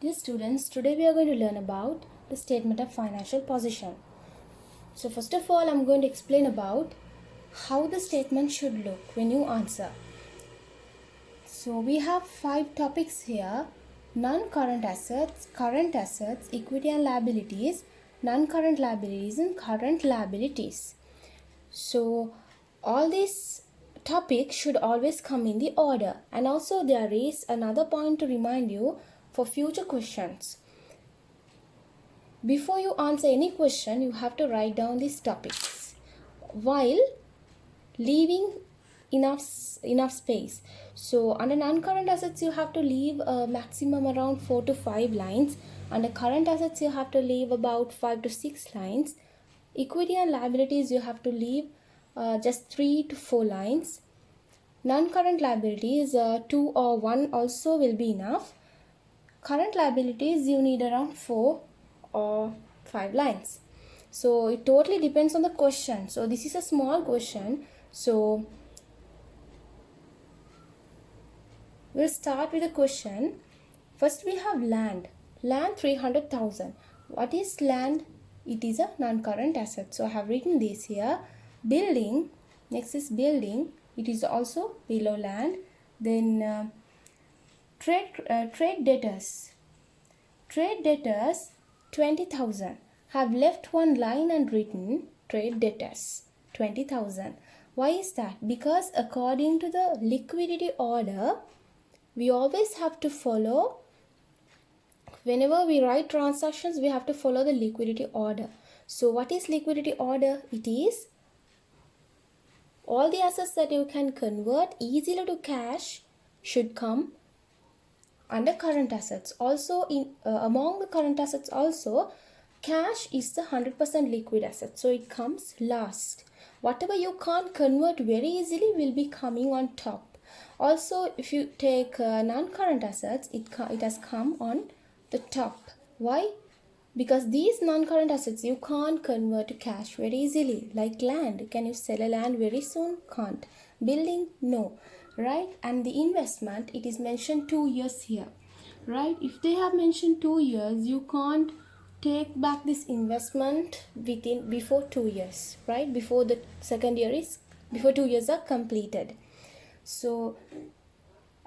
Dear students, today we are going to learn about the statement of financial position. So first of all, I'm going to explain about how the statement should look when you answer. So we have 5 topics here: non-current assets, current assets, equity and liabilities, non-current liabilities and current liabilities. So all these topics should always come in the order, and also there is another point to remind you for future questions. Before you answer any question, you have to write down these topics while leaving enough space. So under non-current assets, you have to leave a maximum around 4 to 5 lines. Under current assets, you have to leave about 5 to 6 lines. Equity and liabilities, you have to leave just 3 to 4 lines. Non-current liabilities, 2 or 1 also will be enough. Current liabilities, you need around 4 or 5 lines. So it totally depends on the question. So this is a small question. So we'll start with the question. First we have land. Land 300,000. What is land? It is a non-current asset. So I have written this here. Building. Next is building. It is also below land. Then trade debtors. Trade debtors 20,000. Have left one line and written trade debtors 20,000. Why is that? Because according to the liquidity order, we always have to follow, whenever we write transactions, we have to follow the liquidity order. So what is liquidity order? It is all the assets that you can convert easily to cash should come under current assets. Also among the current assets also, cash is the 100% liquid asset, so it comes last. Whatever you can't convert very easily will be coming on top. Also, if you take non-current assets, it has come on the top. Why? Because these non-current assets you can't convert to cash very easily. Like land, can you sell a land very soon? Can't. Building, no, right? And the investment, it is mentioned 2 years here, right? If they have mentioned 2 years, you can't take back this investment before 2 years, right? Before 2 years are completed. So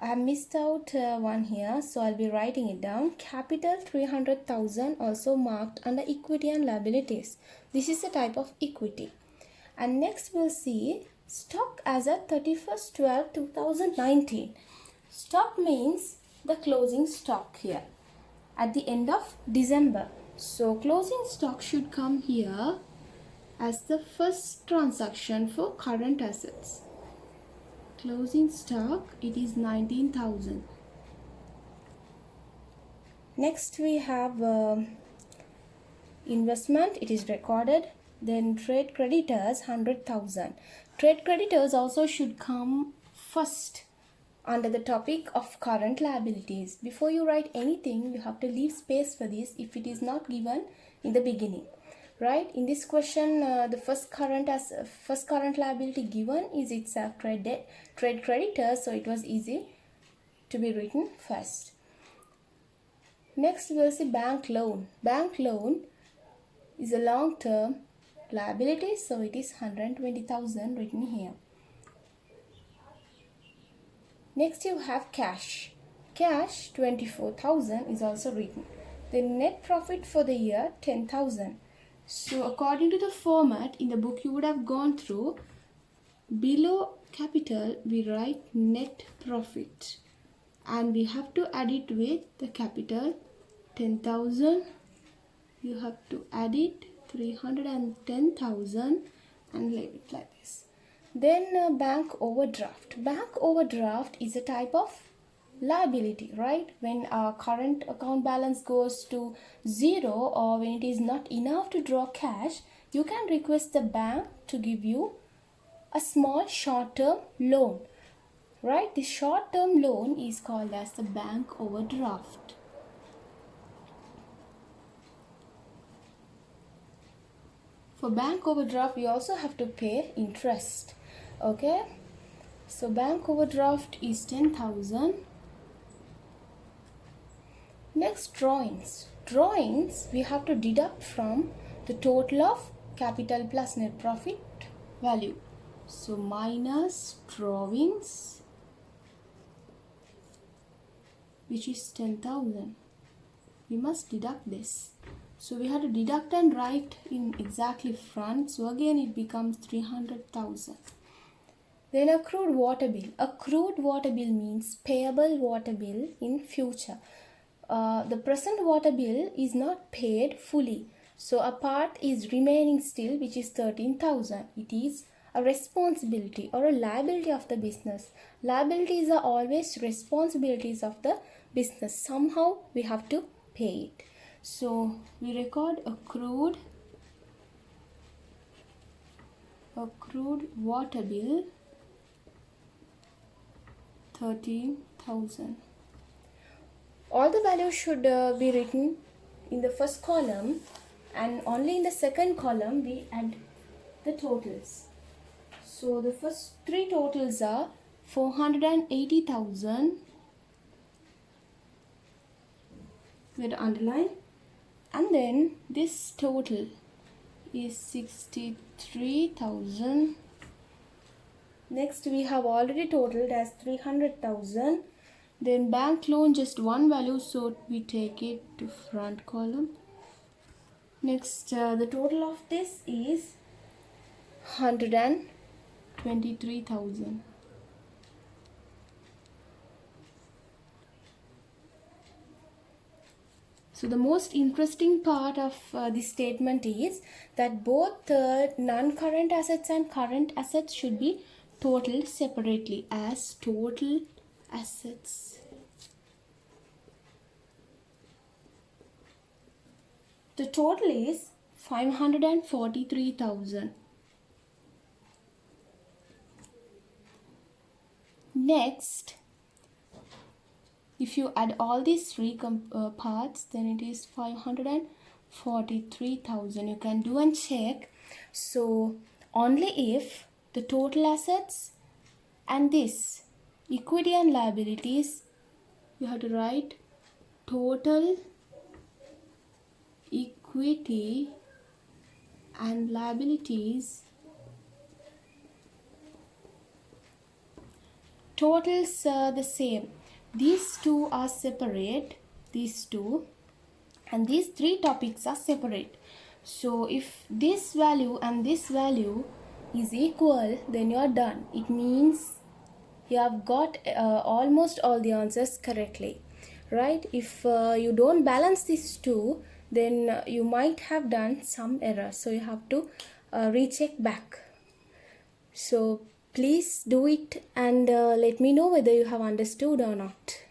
I have missed out one here, so I'll be writing it down. Capital 300,000 also marked under equity and liabilities. This is a type of equity. And next we'll see stock as at 31st 12 2019. Stock means the closing stock here at the end of December. So closing stock should come here as the first transaction for current assets. Closing stock, it is 19,000. Next we have investment, it is recorded. Then trade creditors 100,000. Trade creditors also should come first under the topic of current liabilities. Before you write anything, you have to leave space for this if it is not given in the beginning, right? In this question, the first current liability given is itself trade creditors, so it was easy to be written first. Next we will see bank loan. Bank loan is a long-term liability, so it is 120,000 written here. Next you have cash. Cash 24,000 is also written. The net profit for the year 10,000. So according to the format in the book you would have gone through, below capital we write net profit and we have to add it with the capital 10,000. You have to add it 310,000 and leave it like this. Then bank overdraft. Bank overdraft is a type of liability, right? When our current account balance goes to 0 or when it is not enough to draw cash, you can request the bank to give you a small short-term loan, right? The short-term loan is called as the bank overdraft. For bank overdraft, we also have to pay interest. Okay, so bank overdraft is 10,000. Next, drawings we have to deduct from the total of capital plus net profit value. So minus drawings, which is 10,000. We must deduct this. So we have to deduct and write in exactly front. So again it becomes 300,000. Then accrued water bill. Accrued water bill means payable water bill in future. The present water bill is not paid fully. So a part is remaining still, which is 13,000. It is a responsibility or a liability of the business. Liabilities are always responsibilities of the business. Somehow we have to pay it. So we record accrued water bill 13,000. All the values should be written in the first column, and only in the second column we add the totals. So the first three totals are 480,000 with underline, and then this total is 63,000. Next we have already totaled as 300,000. Then bank loan, just one value, so we take it to front column. Next the total of this is 123,000. So the most interesting part of this statement is that both non-current assets and current assets should be totaled separately as total assets. The total is 543,000. Next, if you add all these three parts, then it is 543,000. You can do and check. So only if the total assets and this equity and liabilities, you have to write total equity and liabilities, totals are the same. These two are separate, these two, and these three topics are separate. So if this value and this value is equal, then you are done. It means you have got almost all the answers correctly, right? If you don't balance these two, then you might have done some error, so you have to recheck back. So please do it and let me know whether you have understood or not.